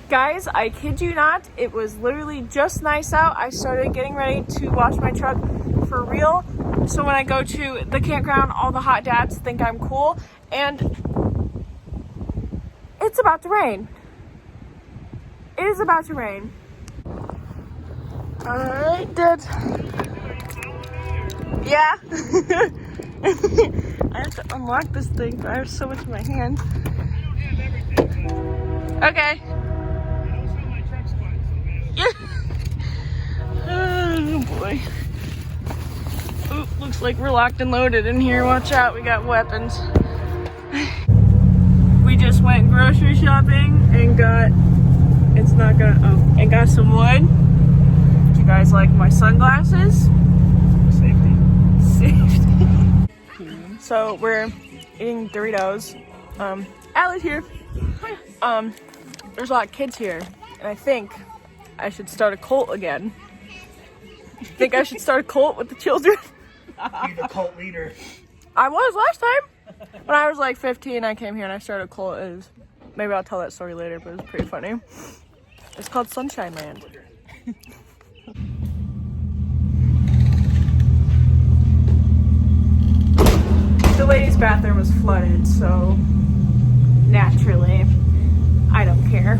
Guys, I kid you not, it was literally just nice out. I started getting ready to wash my truck for real. So when I go to the campground, all the hot dads think I'm cool. And it's about to rain. It is about to rain. Alright, Dad. Yeah. I have to unlock this thing, but I have so much in my hand. Okay. Oh boy. Ooh, looks like we're locked and loaded in here. Watch out, we got weapons. We just went grocery shopping and got, and got some wood. Do you guys like my sunglasses? Safety. So we're eating Doritos. Allie's here. There's a lot of kids here, and I think I should start a cult again. Think I should start a cult with the children? Be the cult leader. I was last time. When I was like 15, I came here and I started a cult. Maybe I'll tell that story later, but it was pretty funny. It's called Sunshine Land. The ladies' bathroom was flooded, so naturally, I don't care.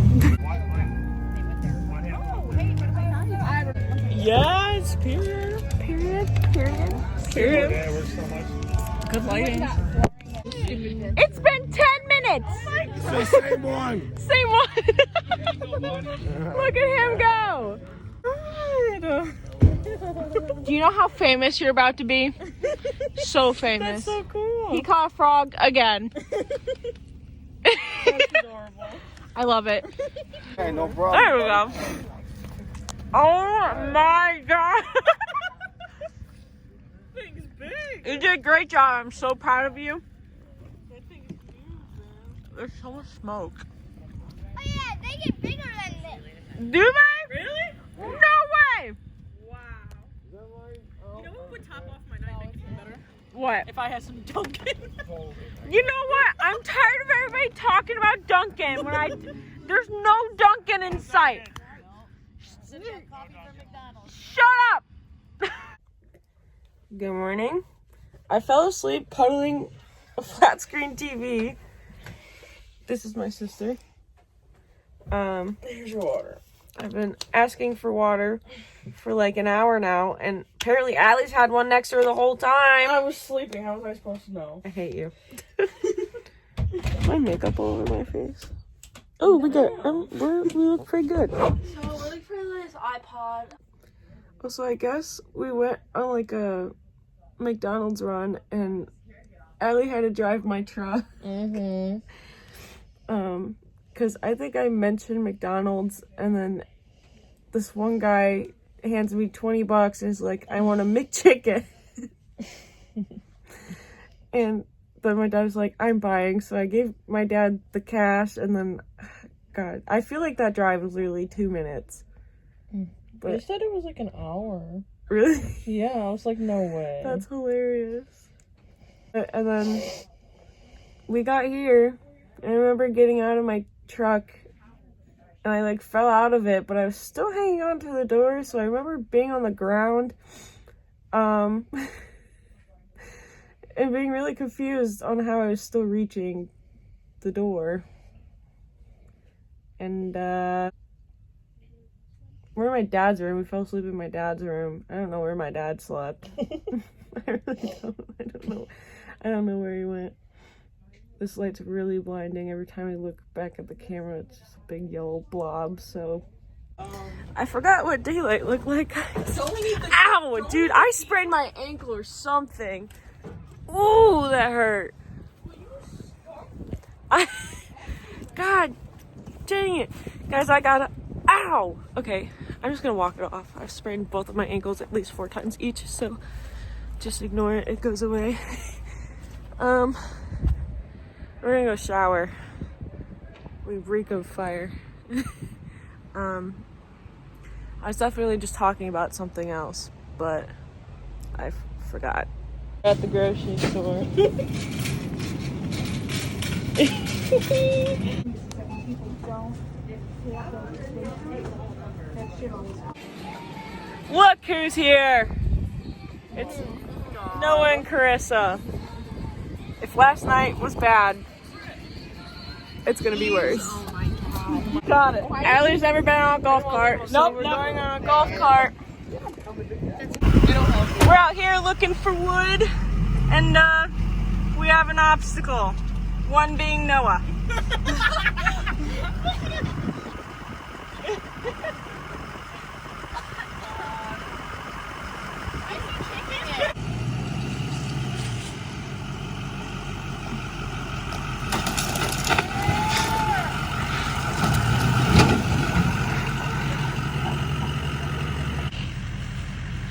Yes, period. Good lighting. It's been 10 minutes. It's the same one. Same one. Look at him go. Do you know how famous you're about to be? So famous. That's so cool. He caught a frog again. That's adorable. I love it. Hey, no problem. There we go. Oh my god. That thing's big. You did a great job. I'm so proud of you. That thing's huge, man. There's so much smoke. Oh yeah, they get bigger than this. Do they? Really? No way. Wow. You know what would top off my night make it even better? What? If I had some Dunkin'. You know what? I'm tired of everybody talking about Dunkin' when there's no Dunkin' in sight. Coffee from McDonald's. Shut up! Good morning. I fell asleep cuddling a flat screen TV. This is my sister. Here's your water. I've been asking for water for like an hour now, and apparently Allie's had one next to her the whole time. I was sleeping. How was I supposed to know? I hate you. My makeup all over my face. Oh, we look pretty good. So we're looking for this iPod. So I guess we went on like a McDonald's run, and Allie had to drive my truck. Because I think I mentioned McDonald's, and then this one guy hands me $20 and is like, I want a McChicken. And then my dad was like, I'm buying. So I gave my dad the cash, and then, God, I feel like that drive was literally 2 minutes. But They said it was like an hour. really? Yeah, I was like, no way. That's hilarious. And then we got here, and I remember getting out of my truck, and I like fell out of it, but I was still hanging on to the door, so I remember being on the ground, and being really confused on how I was still reaching the door. And we're in my dad's room. We fell asleep in my dad's room. I don't know where my dad slept. I really don't. I don't know where he went. This light's really blinding. Every time I look back at the camera, it's just a big yellow blob, so. I forgot what daylight looked like. Ow, dude, I sprained my ankle or something. Ooh, that hurt. God dang it. Guys, ow. Okay, I'm just gonna walk it off. I've sprained both of my ankles at least 4 times each, so just ignore it. It goes away. We're gonna go shower. We reek of fire. I was definitely just talking about something else, but I forgot. At the grocery store. Look who's here. It's Noah and Carissa. If last night was bad, it's gonna be worse. Got it. Allie's never been on a golf cart, so we're going on a golf cart. We're out here looking for wood, and we have an obstacle. One being Noah.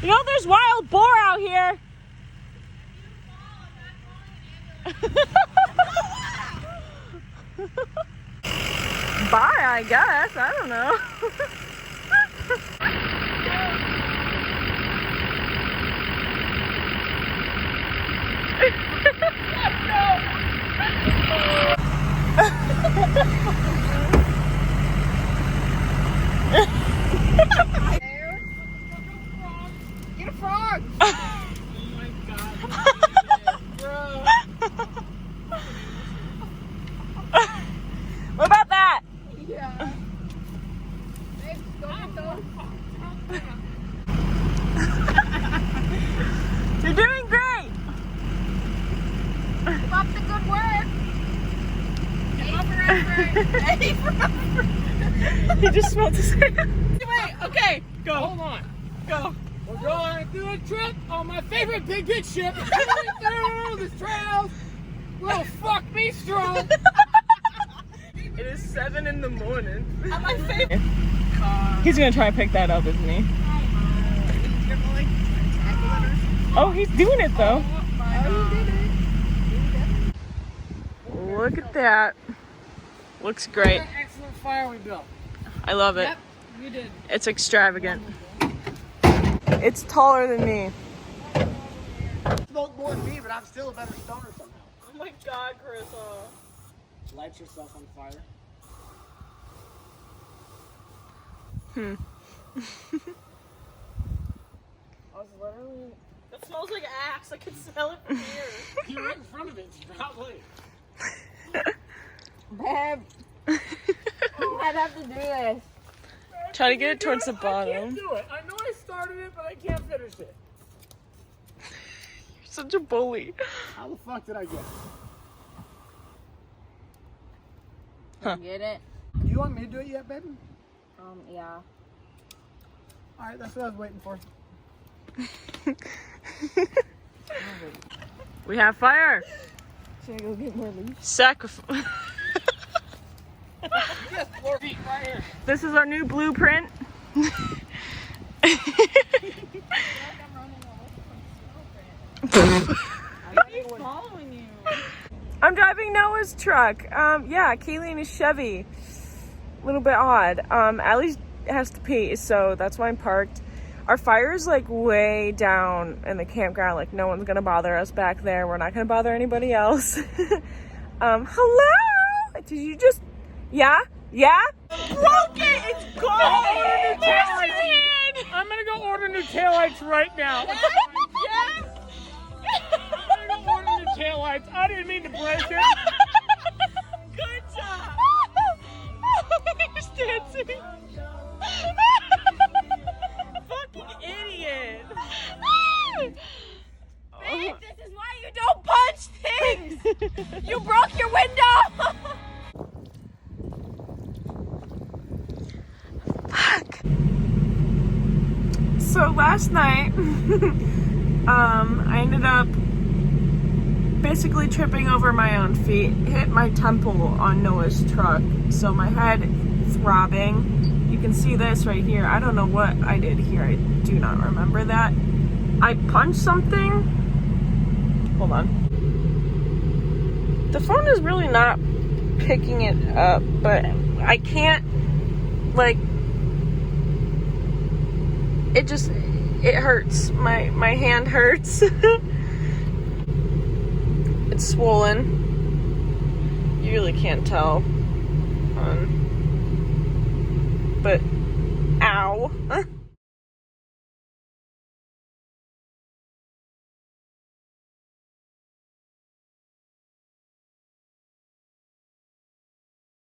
You know there's wild boar out here. Bye, I guess. I don't know. Get a frog! What about that? Yeah. Babe, go get those. You're doing great. Keep up the good work. Keep up forever. He just smelled his hand. Wait, okay, go. Hold on. Go. We're going to do a trip on my favorite big ship. Through the trails. Little fuck me strong. It is 7 in the morning. On my favorite. He's gonna try to pick that up, isn't he? Oh, he's doing it though. Look at that. Looks great. What an excellent fire we built. I love it. Yep, you did. It's extravagant. It's taller than me. Smoke more than me, but I'm still a better stoner somehow. Oh my god, Carissa. Light yourself on fire. Hmm. I was literally. That smells like axe. I can smell it from here. You're right in front of it. It's probably. Babe. I'd have to do this. Try to get it towards the I can't bottom. do it. I know I started it, but I can't finish it. You're such a bully. How the fuck did I get it? Huh. Get it? Do you want me to do it yet, baby? Yeah. Alright, that's what I was waiting for. We have fire. Should I go get more leaves? Sacrifice. Yes, 4 feet right here. This is our new blueprint. He's following you. I'm driving Noah's truck. Yeah, Kaylee in a Chevy. A little bit odd. Allie has to pee, so that's why I'm parked. Our fire is like way down in the campground. Like no one's gonna bother us back there. We're not gonna bother anybody else. Hello? Did you just? Yeah? Yeah? Broke it! It's gone! I'm gonna go order new taillights right now. Yeah? I'm gonna go order new taillights. I didn't mean to break it. Good job! He's dancing. Fucking idiot. Babe, this is why you don't punch things. You broke your window. Fuck. So last night, I ended up basically tripping over my own feet, hit my temple on Noah's truck, so my head throbbing. You can see this right here. I don't know what I did here. I do not remember that. I punched something. Hold on. The phone is really not picking it up, but I can't, like, it hurts. My hand hurts. It's swollen. You really can't tell. but ow.